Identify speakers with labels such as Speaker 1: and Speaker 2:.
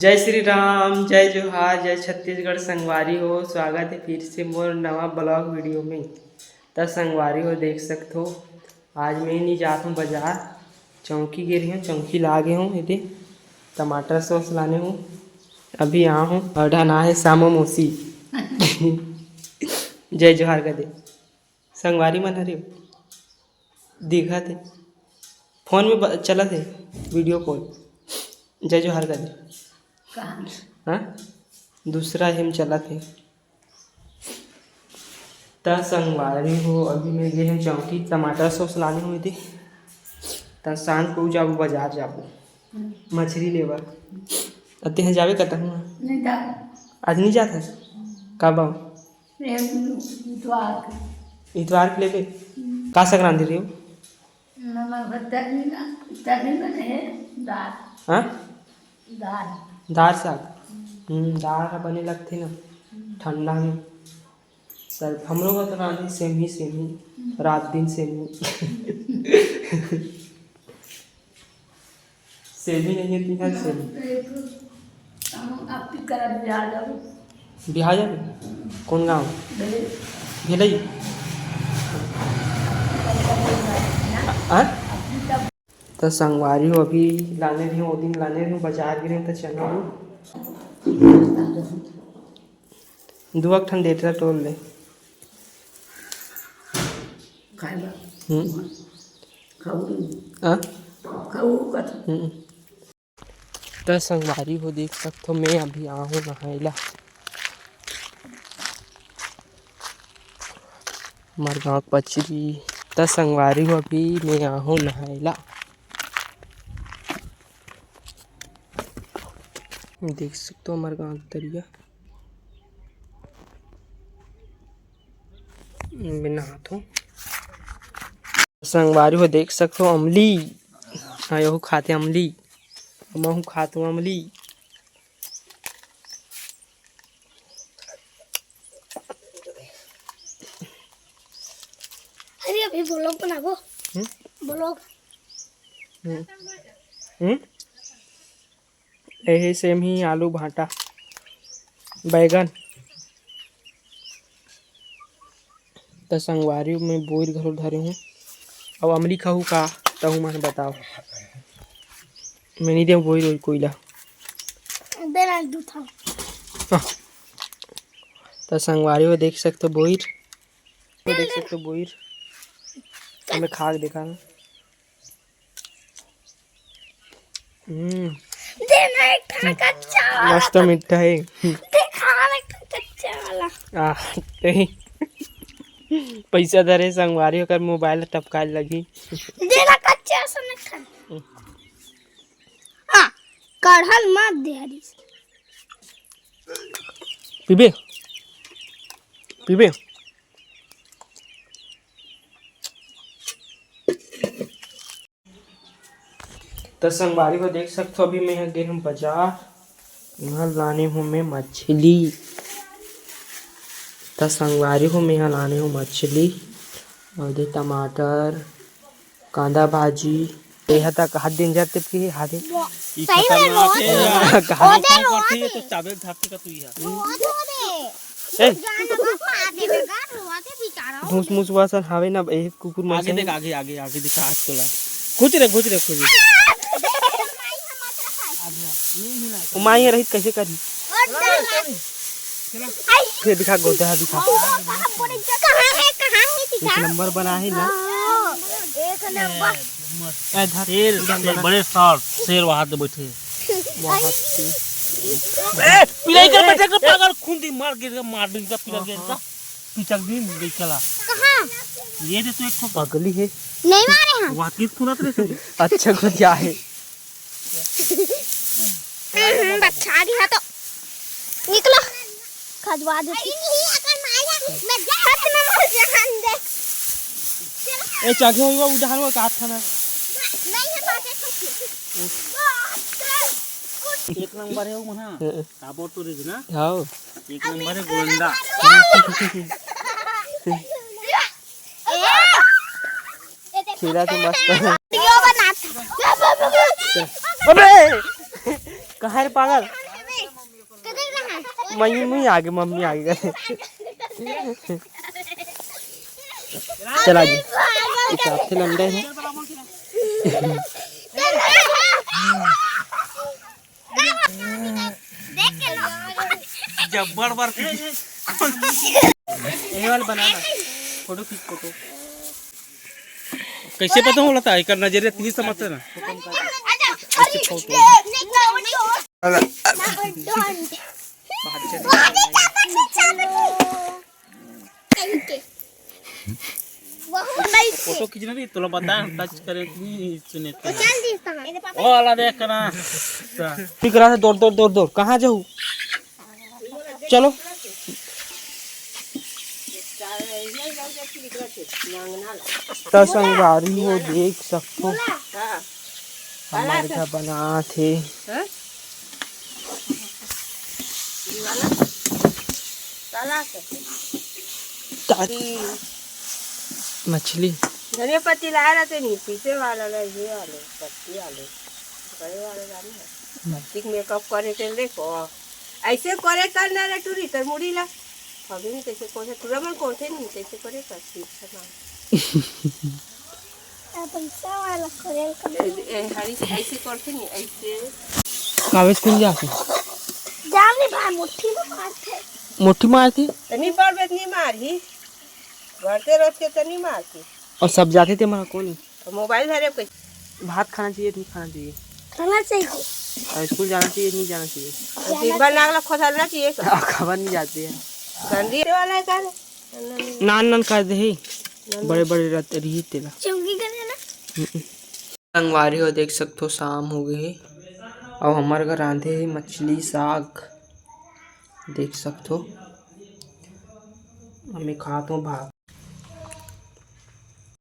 Speaker 1: जय श्री राम, जय जोहार, जय छत्तीसगढ़। संगवारी हो, स्वागत है फिर से मोर नवा ब्लॉग वीडियो में। तो संगवारी हो देख सकते हो, आज मैं नहीं जाता हूँ बाजार, चौकी गिरी हूँ, चौकी ला गए हूँ। ये टमाटर सॉस लाने हूँ, अभी यहाँ हूँ। और ना है सामो मौसी जय जोहार कर दे संगवारी मन हरे दिखा थे फोन में चला थे वीडियो कॉल। जय जोहार कर दे। हाँ दूसरा हिम चला थे। त संगवारी हो, अभी मैं गए हैं चौकी टमाटर सॉस लाने हुए थे। त शाम को जाबू बाजार जाबू मछली लेवा। अते हैं जावे कता हूँ आज नहीं जाता कब आओ इतवार के लेके का संक्रांति रही हो। हाँ दाल साग दाल बने लगते ना ठंडा में सर। हम लोग का तो रानी सेम ही रात दिन सेम ही सेम ही नहीं है तीन सेम। बिहार जाबे कौन गाँव भेलई तो संगवारी हो, अभी लाने रही हूँ वो दिन लाने रही हूँ बाजार गिरे तो चना हूँ दो ठन देता टोल ले तो संगवारी हो देख सकते हो, मैं अभी आया हूँ नहाइला। हमारे गाँव पचरी तो संगवारी हो, अभी मैं आया हूँ नहाइला। देख सकते हो हमारे गाँव तरिया मैं नहाता हूँ। संगवारी हो देख सकते हो अमली, हाँ यहू खाते अमली, मैं खाता हूँ अमली।
Speaker 2: अरे अभी ब्लॉग बनाओ ब्लॉग।
Speaker 1: यही सेम ही आलू भाटा बैगन। तो संगवारी में बोर घर धरे हूँ अब अमली खाऊँ का तहु मन बताओ। मैं नहीं दे बोर रोज कोयला तो संगवारी हो देख सकते हो बोर देख सकते हो बोर हमें खा के देखा मस्त मीठा है पैसा धरे संगवारी होकर मोबाइल टपका लगी
Speaker 2: देना कच्चा कढ़ल मत दे हरी
Speaker 1: पीबे पीबे। तो संगवारी को देख सकते हो, अभी मैं गए हम बाजार, यहाँ लाने हूँ मैं मछली। तो संगवारी को मैं यहाँ लाने हूँ मछली और दे टमाटर कांदा भाजी यह तक हाथ दिन जाते कि हाथ घूस मुस वासन हावे ना एक कुकुर में आगे देख आगे आगे आगे दिखा हाथ तोला खोज रे माई रही कैसे करी फिर दिखा गोता दिखा एक नंबर बना है ना
Speaker 2: एक नंबर
Speaker 3: शेर बड़े शेर वहां पे बैठे
Speaker 1: पिलाई कर बैठे
Speaker 3: पागल खून दी मार गिर मार दिन का पिला गिर का पिचक दिन देखला
Speaker 2: कहां
Speaker 3: ये दे तो एक
Speaker 1: पगली है
Speaker 2: नहीं मारे हैं
Speaker 3: वहां किस खुना रे
Speaker 1: अच्छा को क्या है
Speaker 2: बच्चा गया तो निकलो खजवा दे मैं हाथ में मर जान दे
Speaker 1: ए चाके होइबा उधार में काट थाना
Speaker 2: नहीं है बातें
Speaker 3: एक नंबर है वो मना काबो तो रे ना
Speaker 1: हां
Speaker 3: एक नंबर है गोलंदा
Speaker 1: खिला तो मस्त
Speaker 2: वीडियो बनाता
Speaker 1: अबे कहां रे पागल मम्मी आगे करे। चला जी हिसाब से लंडे हैं।
Speaker 3: जब्बर बार
Speaker 1: ये वाला बनाना फोटो खींच फोटो।
Speaker 3: कैसे पता बोला था एक नजरिया तीन समझते ना। फोटो खींचना नहीं तुला बता टच करे नहीं सुने तो ओ वाला देख ना
Speaker 1: ठीक रहा था। दौड़ कहाँ जाऊँ चलो। तो संगवारी हो देख सकते हो हमारे घर बना थे मछली।
Speaker 4: धनिया पत्ती लाया रहते नहीं पीछे वाला ये वाले पत्ती वाले बड़े वाले जाने ठीक मेकअप करे के देखो ऐसे करे करना रे टूरी तर मुड़ी ला अभी नहीं कैसे कोसे टूरा मन कोथे नहीं कैसे करे कर ठीक है ना
Speaker 2: पैसा वाला करेल
Speaker 4: हरी ऐसे करते नहीं ऐसे
Speaker 1: कागज खुल जाते
Speaker 2: जाने भाई
Speaker 1: मुट्ठी मारती
Speaker 4: तनी पर बेत नहीं मारी भरते रोज के तनी मारती
Speaker 1: और सब जाते थे हमारा कौन
Speaker 4: मोबाइल धरे कैसे
Speaker 1: भात खाना चाहिए नहीं खाना चाहिए
Speaker 2: खाना चाहिए
Speaker 1: और स्कूल जाना चाहिए नहीं जाना चाहिए।
Speaker 4: दिन भर नागला खोसालना चाहिए
Speaker 1: खबर नहीं जाती है
Speaker 4: गंदी वाला है कर
Speaker 1: नान कर दे बड़े बड़े रही तेरा
Speaker 2: चुंगी करने ना
Speaker 1: संगवारी हो देख सकते हो शाम हो गई और हमारे घर रांधे है मछली साग देख सकते हो। हमें खाता हूँ भात।